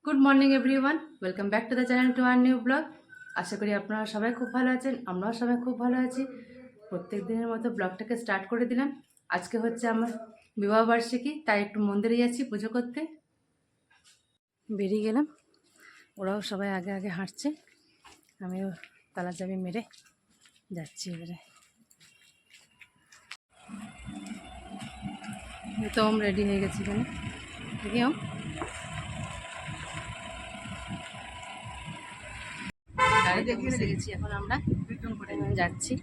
Good morning everyone, welcome back to the channel to our new vlog. আশা করি আপনারা সবাই খুব ভালো আছেন, আমরাও সবাই খুব ভালো আছি। প্রত্যেক দিনের মতো ব্লগটাকে স্টার্ট করে দিলাম। আজকে হচ্ছে আমার বিবাহবার্ষিকী, তাই একটু মন্দিরে যাচ্ছি পুজো করতে। বেরিয়ে গেলাম, ওরাও সবাই আগে আগে হাঁটছে, আমিও তালা চাবি মেরে যাচ্ছি এবারে। তো রেডি হয়ে গেছি এখানে, দেখি এসে গেছি, এখন আমরা যাচ্ছি।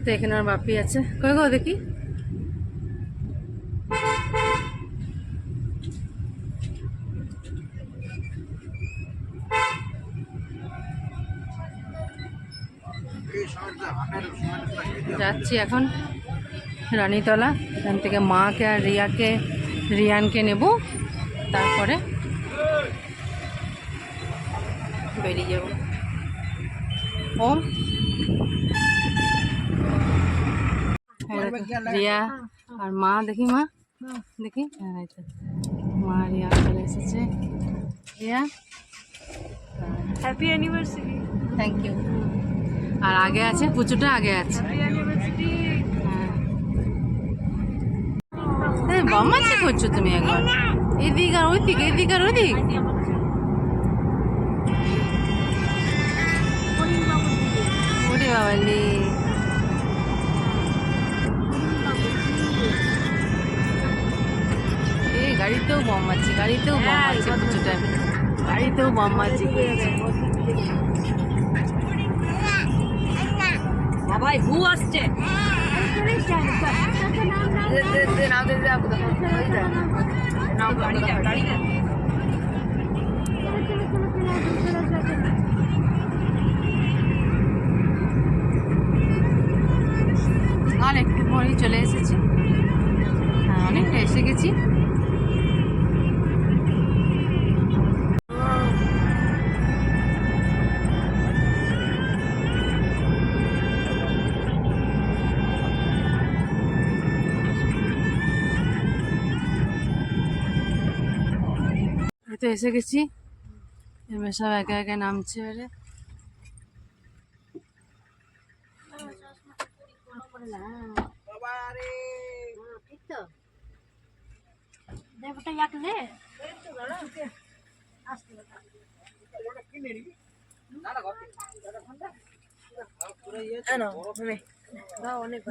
তো এখানে আমার বাপি আছে, কই গো দেখি। যাচ্ছি এখন রানীতলা, এখান থেকে মাকে আর রিয়ানকে নেব, তারপরে বেরিয়ে যাব। ওম রিয়া আর মা, দেখি মা দেখি, হ্যাঁ মা রিয়া চলে এসেছে। Riya happy anniversary. Thank you. আর আগে আছে পুচুটা, আগে আছে। হ্যাঁ বামাচি করছো তুমি একবার, এদিক আর ওইদিক, এদিক আর ওইদিক। ওরে বাবালি, এই গাড়িতেও বম মারছে, গাড়িতেও বম মারছে, পুচুটা গাড়িতেও বম মারছে। বাবাই ভু আসছে। আর একটু পরেই চলে এসেছি, হ্যাঁ অনেকটা এসে গেছি। তো এসে গেছি, এবার সব একা একা নামছে। এবারে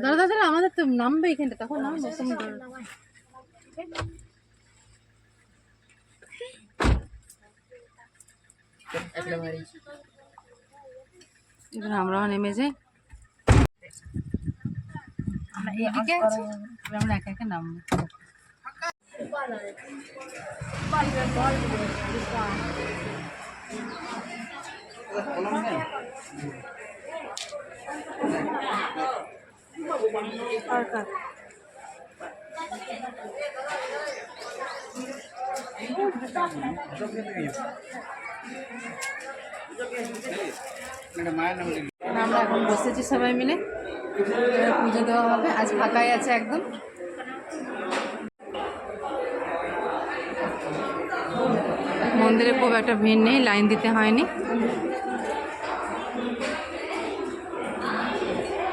দাদা দাদা আমাদের তো নামবে এখানটা, তখন নামবো। এবার আমরাও নেমে যাই, এদিকে আছে, আমরা একা একা নামবো। আমরা এখন বসেছি সবাই মিলে, পুজো দেওয়া হবে। আজ ফাঁকাই আছে একদম। মন্দিরে খুব একটা ভিড় নেই, লাইন দিতে হয়নি।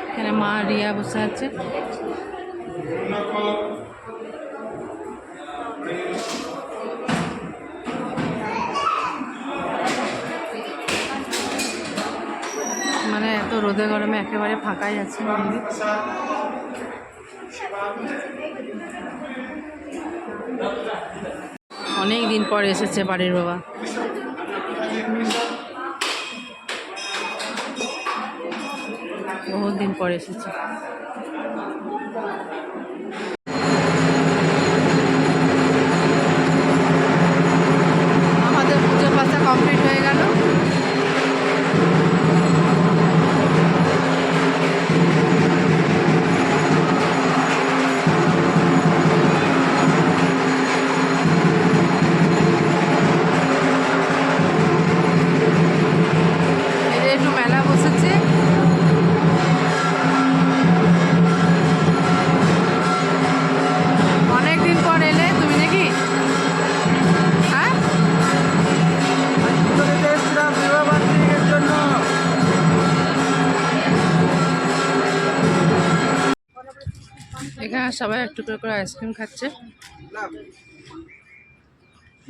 এখানে মা রিয়া বসে আছে। মানে এত রোদে গরমে একেবারে ফাঁকাই আছে মন্দির। অনেক দিন পর এসেছে বাড়ির বাবা। বহুত দিন পর এসেছে। আমাদের পুজো পাশা কমপ্লিট হয়ে গেল। একটু মেলা বসেছে। এখানে সবাই একটু করে আইসক্রিম খাচ্ছে।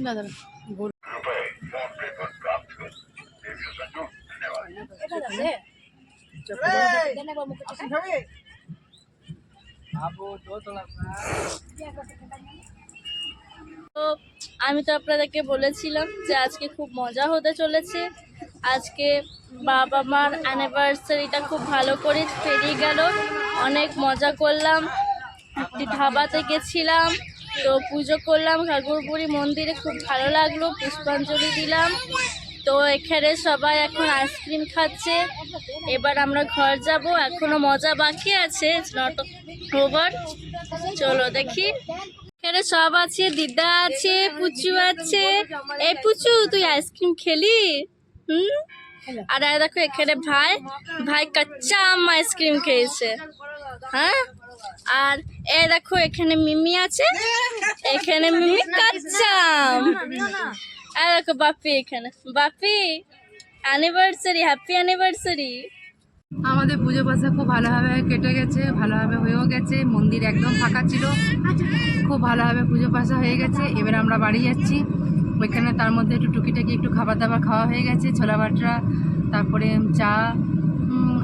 দাদা বল। তো আমি তো আপনাদেরকে বলেছিলাম যে আজকে খুব মজা হতে চলেছে। আজকে বাবা মার অ্যানিভার্সারিটা খুব ভালো করে পেরিয়ে গেল, অনেক মজা করলাম। একটি ধাবাতে গেছিলাম, তো পুজো করলাম ঘাগরবুড়ি মন্দিরে, খুব ভালো লাগলো, পুষ্পাঞ্জলি দিলাম। তো এখানে সবাই এখন আইসক্রিম খাচ্ছে। এবার আমরা ঘর যাব, এখনো মজা বাকি আছে, নট ওভার। চলো দেখি। এখানে সব আছে, দিদা আছে, পুচু আছে। এই পুচু, তুই আইসক্রিম খেলি? হুম। আর এই দেখো এখানে ভাই ভাই কাচ্চা আম আইসক্রিম খেয়েছে। হ্যাঁ, আর এই দেখো এখানে মিমি আছে, এখানে মিমি কাচ্চা আম। আর দেখো বাপি, এখানে বাপি অ্যানিভার্সারি, হ্যাপি অ্যানিভার্সারি। আমাদের পুজো পাশা খুব ভালোভাবে কেটে গেছে, ভালোভাবে হয়েও গেছে। মন্দির একদম ফাঁকা ছিল, খুব ভালোভাবে পুজো পাশা হয়ে গেছে। এবার আমরা বাড়ি যাচ্ছি। ওইখানে তার মধ্যে একটু টুকিটাকি একটু খাবার দাবার খাওয়া হয়ে গেছে, ছোলা বাটরা, তারপরে চা,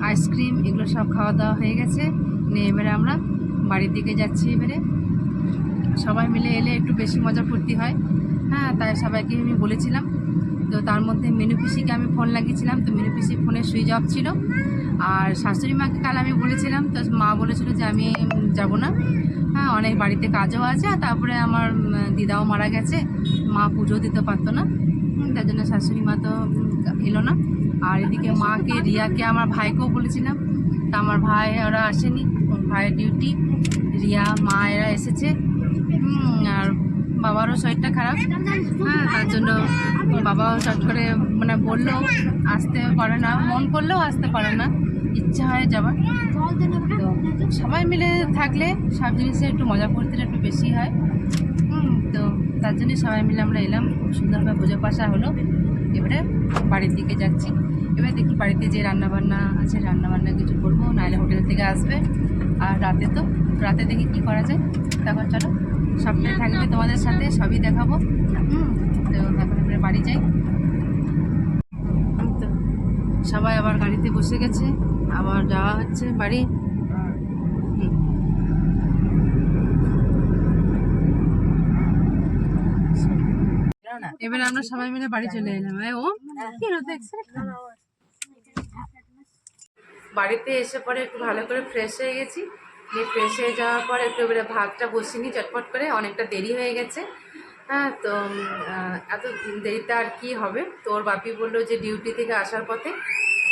আইসক্রিম, এগুলো সব খাওয়া দাওয়া হয়ে গেছে। নিয়ে এবারে আমরা বাড়ির দিকে যাচ্ছি। এবারে সবাই মিলে এলে একটু বেশি মজা ফুর্তি হয়। হ্যাঁ, তাই সবাইকে আমি বলেছিলাম। তো তার মধ্যে মিনু পিসিকে আমি ফোন লাগিয়েছিলাম, তো মিনু পিসি ফোনে সুইচ অফ ছিল। আর শাশুড়ি মাকে কাল আমি বলেছিলাম, তো মা বলেছিল যে আমি যাব না, হ্যাঁ অনেক বাড়িতে কাজও আছে। আর তারপরে আমার দিদাও মারা গেছে, মা পুজো দিতে পারতো না, তার জন্য শাশুড়ি মা তো এলো না। আর এদিকে মাকে, রিয়াকে, আমার ভাইকেও বলেছিলাম, তা আমার ভাই ওরা আসেনি, ভাইয়ের ডিউটি। রিয়া, মা এরা এসেছে। আর বাবারও শরীরটা খারাপ, হ্যাঁ তার জন্য বাবাও চট করে মানে বললেও আসতে পারে না, মন করলেও আসতে পারে না, ইচ্ছা হয় যাবার। তো সবাই মিলে থাকলে সব জিনিসে একটু মজা করতে একটু বেশি হয়। তো তার জন্য সবাই মিলে আমরা এলাম, খুব সুন্দরভাবে পুজো পাশা হলো। এবারে বাড়ির দিকে যাচ্ছি। এবার দেখি বাড়িতে যে রান্নাবান্না আছে, রান্নাবান্না কিছু করবো, নাহলে হোটেল থেকে আসবে। আর রাতে দেখি কি করা যায়। তারপর চলো, সবটাই থাকবে তোমাদের সাথে, সবই দেখাবো। তো এখন এবারে বাড়ি যাই। তো সবাই আবার গাড়িতে বসে গেছে, আবার যাওয়া হচ্ছে বাড়ি। এবারে আমরা সবাই মিলে বাড়ি চলে এলাম। বাড়িতে এসে পরে একটু ভালো করে ফ্রেশ হয়ে গেছি। ফ্রেশ হয়ে যাওয়ার পর একটু এবারে ভাতটা বসিনি চটপট করে, অনেকটা দেরি হয়ে গেছে। হ্যাঁ, তো এত দেরিতে আর কি হবে। তো ওর বাপি বললো যে ডিউটি থেকে আসার পথে,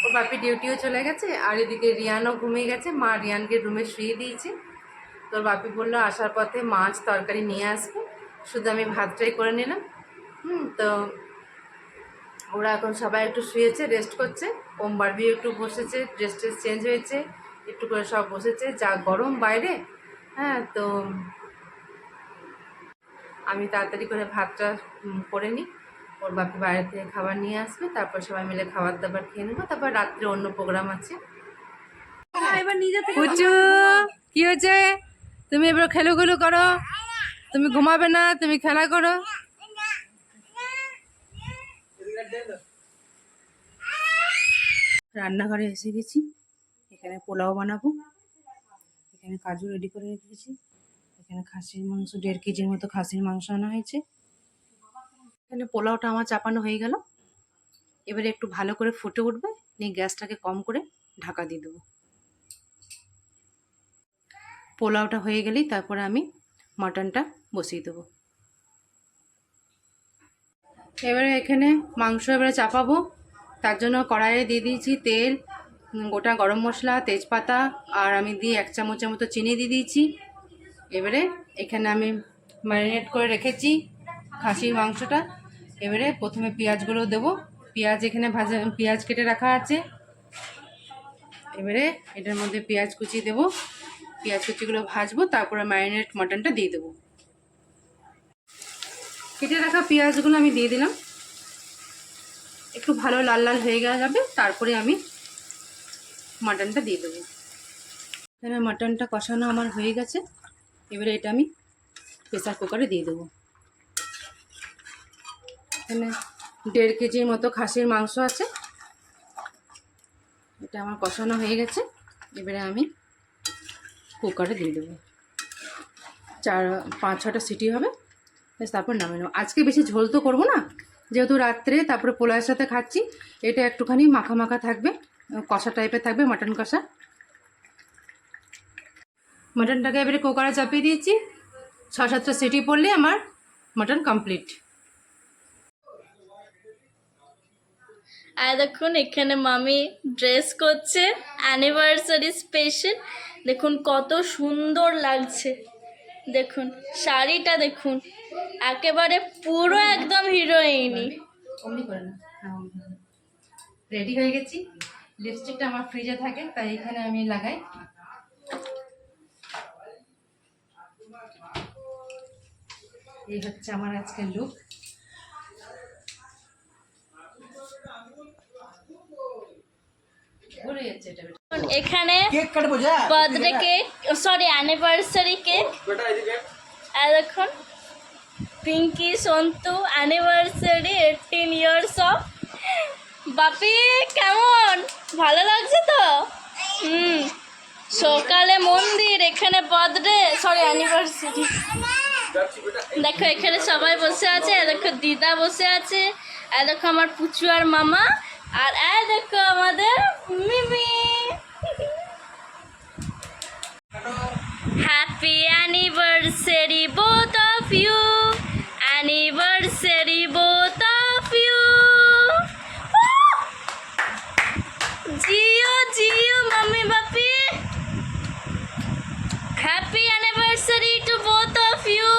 ওর বাপি ডিউটিও চলে গেছে, আর এদিকে রিয়ানও ঘুমিয়ে গেছে। মা রিয়ানকে রুমে শুয়ে দিয়েছে। তোর বাপি বললো আসার পথে মাছ তরকারি নিয়ে আসবে, শুধু আমি ভাতটাই করে নিলাম। তো ওরা এখন সবাই একটু শুয়েছে, রেস্ট করছে। ওম বারবিও একটু বসেছে, ড্রেস ট্রেস চেঞ্জ হয়েছে, একটু করে সব বসেছে, যা গরম বাইরে। হ্যাঁ, তো আমি তাড়াতাড়ি করে ভাতটা করে নিই। ওর বাপি বাইরে থেকে খাবার নিয়ে আসবে, তারপর সবাই মিলে খাবার দাবার খেয়ে নেবো। তারপর রাত্রে অন্য প্রোগ্রাম আছে। পুচু, কি হয়েছে? তুমি এবার খেলাগুলো করো, তুমি ঘুমাবে না, তুমি খেলা করো। রান্নাঘরে এসে গেছি, এখানে পোলাও বানাবো। এখানে কাজু রেডি করে রেখেছি। এখানে খাসির মাংস 1.5 কেজির মতো খাসির মাংস আনা হয়েছে। এখানে পোলাওটা আমার চাপানো হয়ে গেল। এবারে একটু ভালো করে ফুটে উঠবে, নিয়ে গ্যাসটাকে কম করে ঢাকা দিয়ে দেবো। পোলাওটা হয়ে গেলেই তারপরে আমি মাটনটা বসিয়ে দেবো। এবারে এখানে মাংস এবারে চাপাবো, তার জন্য কড়াইয়ে দিয়ে দিয়েছি তেল, গোটা গরম মশলা, তেজপাতা, আর আমি দিয়ে 1 চামচের মতো চিনি দিয়ে দিয়েছি। এবারে এখানে আমি ম্যারিনেট করে রেখেছি খাসির মাংসটা। এবারে প্রথমে পেঁয়াজগুলো দেবো। পেঁয়াজ এখানে পেঁয়াজ কেটে রাখা আছে। এবারে এটার মধ্যে পেঁয়াজ কুচি দেবো, পেঁয়াজ কুচিগুলো ভাজবো, তারপরে ম্যারিনেট মাটনটা দিয়ে দেবো। কেটে রাখা পেঁয়াজগুলো আমি দিয়ে দিলাম, একটু ভালো লাল লাল হয়ে যাবে, তারপরে আমি মাটনটা দিয়ে দেবো। এখানে মাটনটা কষানো আমার হয়ে গেছে। এবারে এটা আমি প্রেসার কুকারে দিয়ে দেবো। এখানে 1.5 কেজির মতো খাসির মাংস আছে। এটা আমার কষানো হয়ে গেছে। এবারে আমি কুকারে দিয়ে দেবো। 4-5-6টা সিটি হবে, ব্যাস তারপর নামিয়ে নেবো। আজকে বেশি ঝোল তো করবো না, যেহেতু রাত্রে তারপরে পোলাওয়ের সাথে খাচ্ছি। এটা একটুখানি মাখা মাখা থাকবে, কষা টাইপের থাকবে, মাটন কষা। মাটনটাকে এবারে কুকারে চাপিয়ে দিয়েছি। 6-7টা সিটি পড়লে আমার মাটন কমপ্লিট। আর দেখুন এখানে মামি ড্রেস করছে অ্যানিভার্সারি স্পেশাল। দেখুন কত সুন্দর লাগছে, দেখুন শাড়িটা দেখুন, একেবারে পুরো একদম হিরোইনি। অমনি করে না, রেডি হয়ে গেছি। লিপস্টিকটা আমার ফ্রিজে থাকে, তাই এখানে আমি লাগাই। এই হচ্ছে আমার আজকের লুক। ভরে যাচ্ছে এটা। এখানে কেক কাটবো যা birthday cake, sorry anniversary cake. আর দেখুন Pinky Santu anniversary 18 years of. বাপি কেমন, ভালো লাগছে তো? সকালে মন্দির, এখানে বার্থডে সরি অ্যানিভার্সারি। দেখো এখানে সবাই বসে আছে, দেখো দিদা বসে আছে, আর দেখো আমার পুচু আর মামা, আর দেখো আমাদের Mimi. Happy anniversary both of you, anniversary both of you. জিও জিও মাম্মি বাপি, happy anniversary to both of you.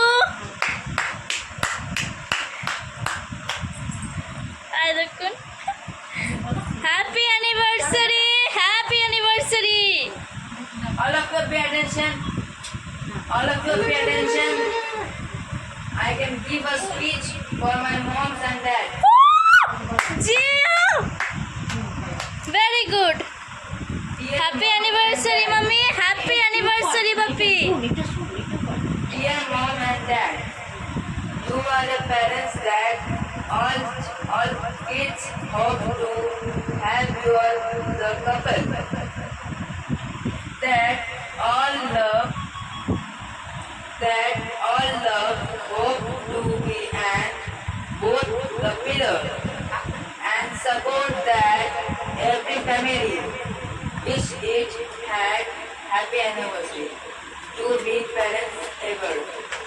আর দেখুন happy anniversary, happy anniversary. All of you pay attention. All of you pay attention. I can give a speech for my moms and dad. Jio very good. Happy anniversary mummy, happy anniversary Bapi. Dear mom and dad, you are the parents that all kids hope to have your the couple that all love hope to be and both the pillar and support that every family wish it had happy anniversary to be parents ever.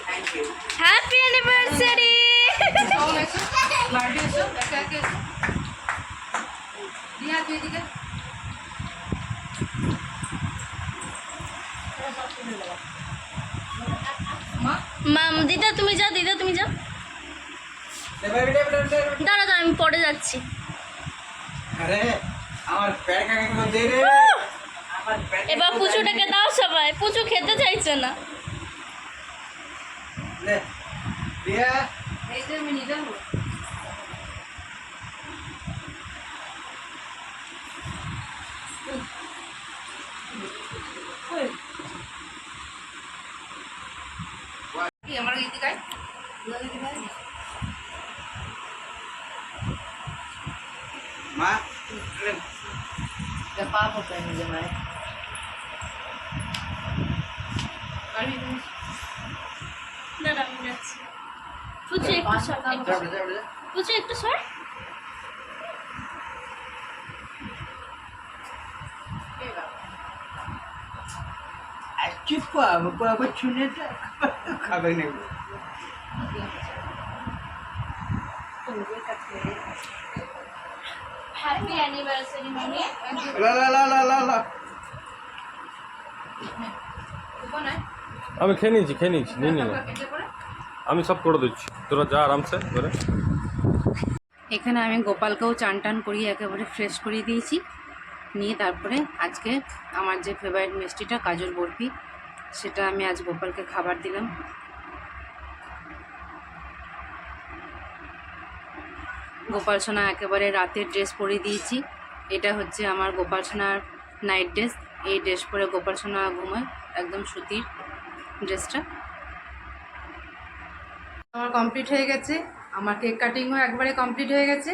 Thank you. Happy anniversary. Birthday এসো, একে একে এসো। দিয়া তুই এদিকে। মা মাম দিদা তুমি যাও, দিদা তুমি যাও। দাঁড়া দাঁড়া আমি পরে যাচ্ছি। আরে আমার প্যাড কাকে করে দে রে। আমার প্যাড এবার পুচুটাকে দাও সবাই, পুচু খেতে চাইছে না। লে দিয়া এই যে আমি নিয়ে যাবো। কি আমার এদিকে আয়, এদিকে আয়। মা The papa pen is mine. কালবি তুমি। দাঁড়া আমি যাচ্ছি। পুচু একটু সর, একটু সর। পুচু একটু সর। চুপ কর বাবা শুনে তো খাবে না। হ্যাপি অ্যানিভার্সারি মামি। লা লা লা লা লা লা কোন আয়? আমি খেয়ে নিয়েছি নিয়ে নিলাম। কেটে পড়ে। আমি সব করে দিচ্ছি, তোরা যা আরামসে করে। এখানে আমি গোপালকেও চান টান করিয়ে একেবারে ফ্রেশ করিয়ে দিয়েছি। নিয়ে তারপরে আজকে আমার যে ফেভারিট মিষ্টিটা কাজুর বরফি, সেটা আমি আজ গোপালকে খাবার দিলাম। গোপাল সোনা একেবারে রাতের ড্রেস পরিয়ে দিয়েছি। এটা হচ্ছে আমার গোপাল সোনার নাইট ড্রেস। এই ড্রেস পরে গোপাল সোনা ঘুমায়, একদম সুতির ড্রেসটা। আমার কমপ্লিট হয়ে গেছে, আমার কেক কাটিংও একবারে কমপ্লিট হয়ে গেছে।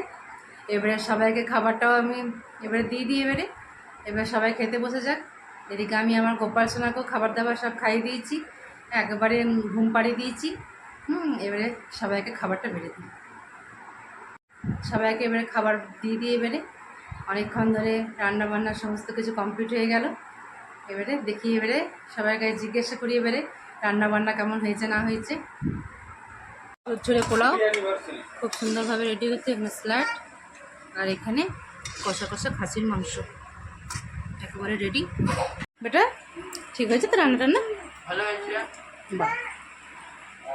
এবারে সবাইকে খাবারটাও আমি এবারে দিয়ে দিই। এবার সবাই খেতে বসে যাক। এদিকে আমি আমার গোপাল সোনাকেও খাবার দাবার সব খাইয়ে দিয়েছি, একবারে ঘুম পাড়িয়ে দিয়েছি। এবারে সবাইকে খাবারটা বেড়ে দিই। সবাইকে এবারে খাবার দিয়ে দিয়ে এবারে অনেকক্ষণ ধরে রান্না বান্না সমস্ত কিছু কমপ্লিট হয়ে গেল। এবারে দেখি, এবারে সবাইকে জিজ্ঞাসা করি এবারে রান্না বান্না কেমন হয়েছে না হয়েছে। ঝুড়ে পোলাও খুব সুন্দরভাবে রেডি হচ্ছে, এখানে স্যালাড, আর এখানে কষা কষা খাসির মাংস একেবারে রেডি। বেটা ঠিক হয়েছে তো রান্না টান্না? ভালো হয়েছে। বাহ,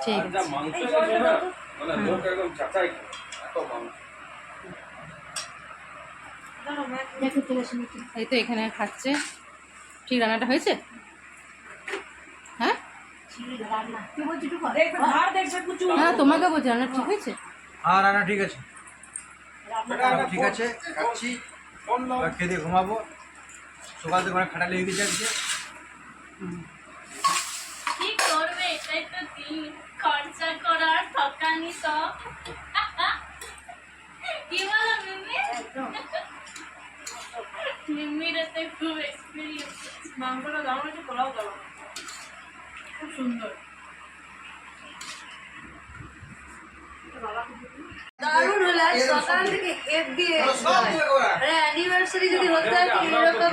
ঠিক আছে। এই তো এখানে খাচ্ছে। ঠিক রান্নাটা হয়েছে? হ্যাঁ হ্যাঁ, তোমাকে বলছি রান্না ঠিক হয়েছে? হ্যাঁ, রান্না ঠিক আছে, ঠিক আছে, খাচ্ছি, এবার খেয়ে দিয়ে ঘুমাবো। সকাল থেকে অনেক খাটা লেগে গেছে আজকে। কি করবে, এটাই তো দিন, খরচা করার ঠকানি সব। কি বলো মিমি? মিমির এতে খুব এক্সপিরিয়েন্স। মাংসটা দাম হচ্ছে, পোলাও দাও খুব সুন্দর। দারুণ হলো, আজ সকাল থেকে কেক দিয়ে অ্যানিভার্সারি যদি হতো এরকম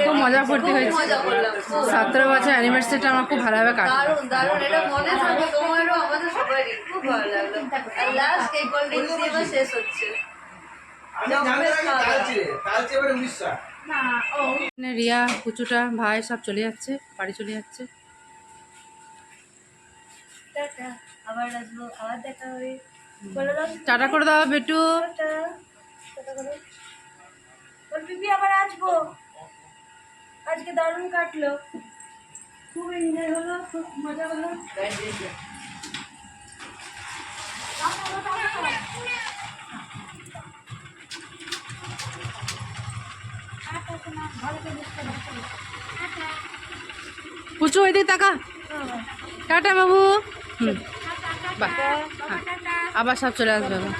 খুব মজা করতে হয়েছে। মজা করলাম 17 বছর অ্যানিভার্সারিটা আমার খুব ভালোভাবে কাটলো। দারুণ দারুণ, এটা মনে থাকবে তোমারও আমাদের সবারই। খুব ভালো লাগলো। আর লাস্ট কেক কোল্ড ড্রিঙ্কস দিয়ে এবার শেষ হচ্ছে। এখানে রিয়া, পুচুটা, ভাই সব চলে যাচ্ছে, বাড়ি চলে যাচ্ছে। টাটা, আবার আসবো, আবার দেখা হবে। বলে দাও টাটা করে দাও বেটু। টাটা, টাটা করো। বল পিপি আবার আসবো। আজকে দারুণ কাটলো, খুব এনজয় হলো, খুব মজা হলো। পুচু ওইদিকে তাকা। টাটা বাবু। বাহ, আবার সব চলে আসবে আবার।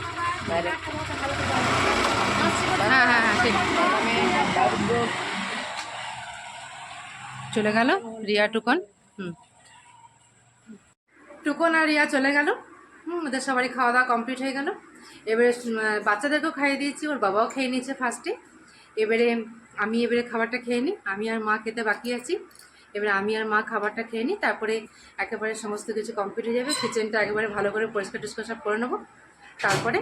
হ্যাঁ হ্যাঁ হ্যাঁ, ঠিক চলে গেল রিয়া, টুকন। টুকন আর রিয়া চলে গেল। ওদের সবারই খাওয়া দাওয়া কমপ্লিট হয়ে গেল। এবারে বাচ্চাদেরকেও খাইয়ে দিয়েছি, ওর বাবাও খেয়ে নিয়েছে ফার্স্টে। এবারে আমি খাবারটা খেয়ে নিই, আমি আর মা খেতে বাকি আছি। এবারে আমি আর মা খাবারটা খেয়ে নিই, তারপরে একেবারে সমস্ত কিছু কমপ্লিট হয়ে যাবে। কিচেনটা একেবারে ভালো করে পরিষ্কার টরিষ্কার সব করে নেবো। তারপরে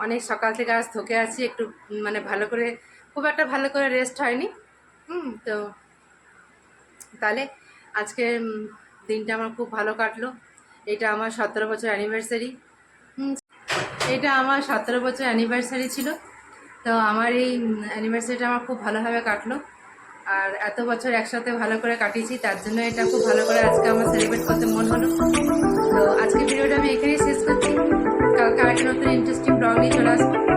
অনেক সকাল থেকে আজ থকে আছি, একটু মানে ভালো করে, খুব একটা ভালো করে রেস্ট হয়নি। তো তাহলে আজকে দিনটা আমার খুব ভালো কাটলো। এটা আমার 17 বছর অ্যানিভার্সারি। এটা আমার 17 বছর অ্যানিভার্সারি ছিল। তো আমার এই অ্যানিভার্সারিটা আমার খুব ভালোভাবে কাটলো। আর এত বছর একসাথে ভালো করে কাটিয়েছি, তার জন্য এটা খুব ভালো করে আজকে আমার সেলিব্রেট করতে মন হলো। তো আজকে ভিডিওটা আমি এখানেই শেষ করছি। কালকে আরেকটা নতুন ইন্টারেস্টিং ব্লগ নিয়ে চলে আসবো।